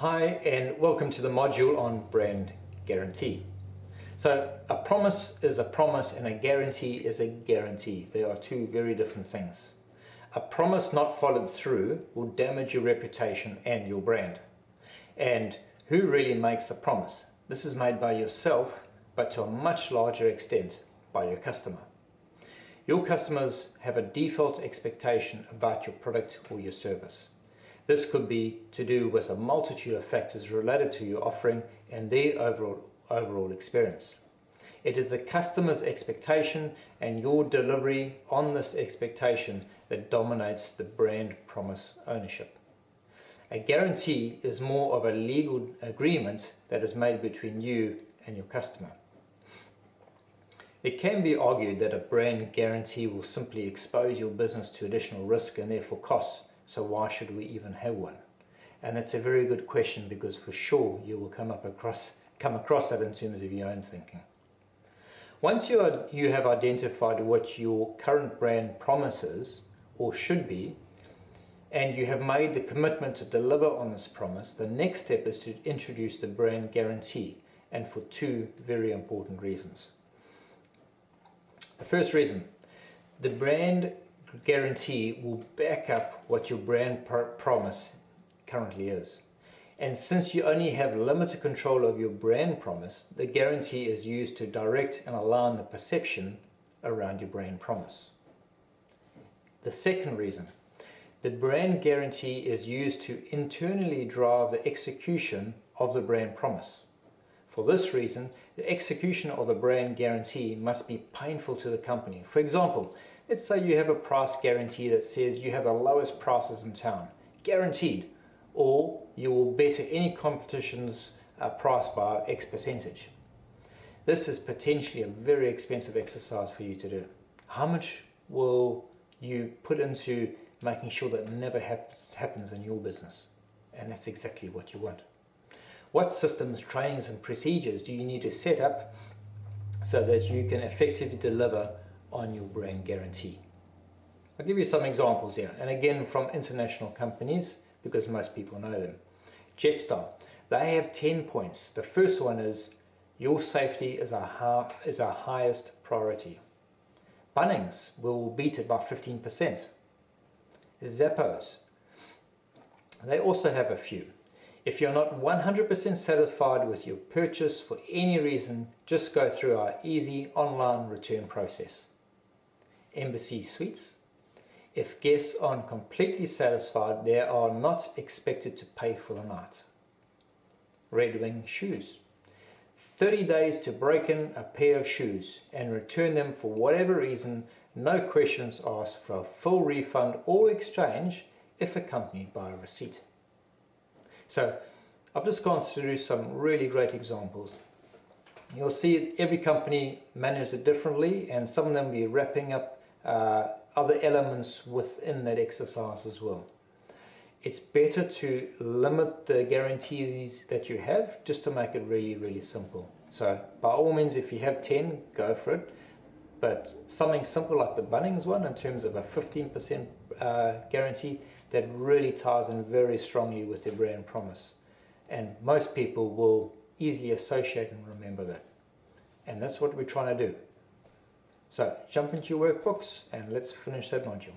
Hi and welcome to the module on brand guarantee. So a promise is a promise and a guarantee is a guarantee. They are two very different things. A promise not followed through will damage your reputation and your brand. And who really makes a promise? This is made by yourself, but to a much larger extent by your customer. Your customers have a default expectation about your product or your service. This could be to do with a multitude of factors related to your offering and their overall experience. It is the customer's expectation and your delivery on this expectation that dominates the brand promise ownership. A guarantee is more of a legal agreement that is made between you and your customer. It can be argued that a brand guarantee will simply expose your business to additional risk and therefore costs. So why should we even have one? And that's a very good question, because for sure you will come across that in terms of your own thinking. Once you have identified what your current brand promise is or should be, and you have made the commitment to deliver on this promise, the next step is to introduce the brand guarantee, and for two very important reasons. The first reason, the brand guarantee will back up what your brand promise currently is. And since you only have limited control of your brand promise, the guarantee is used to direct and align the perception around your brand promise. The second reason, the brand guarantee is used to internally drive the execution of the brand promise. For this reason, the execution of the brand guarantee must be painful to the company. For example, let's say you have a price guarantee that says you have the lowest prices in town, guaranteed, or you will better any competition's price by X percentage. This is potentially a very expensive exercise for you to do. How much will you put into making sure that never happens in your business? And that's exactly what you want. What systems, trainings and procedures do you need to set up so that you can effectively deliver on your brand guarantee? I'll give you some examples here, and again from international companies because most people know them. Jetstar, they have 10 points. The first one is your safety is our highest priority. Bunnings will beat it by 15%. Zappos, they also have a few. If you're not 100% satisfied with your purchase for any reason, just go through our easy online return process. Embassy Suites, if guests aren't completely satisfied, they are not expected to pay for the night. Red Wing Shoes, 30 days to break in a pair of shoes and return them for whatever reason, no questions asked, for a full refund or exchange if accompanied by a receipt. So I've just gone through some really great examples. You'll see every company manages it differently, and some of them will be wrapping up other elements within that exercise as well. It's better to limit the guarantees that you have just to make it really, really simple. So by all means, if you have 10, go for it. But something simple like the Bunnings one, in terms of a 15% guarantee, that really ties in very strongly with their brand promise. And most people will easily associate and remember that. And that's what we're trying to do. So jump into your workbooks and let's finish that module.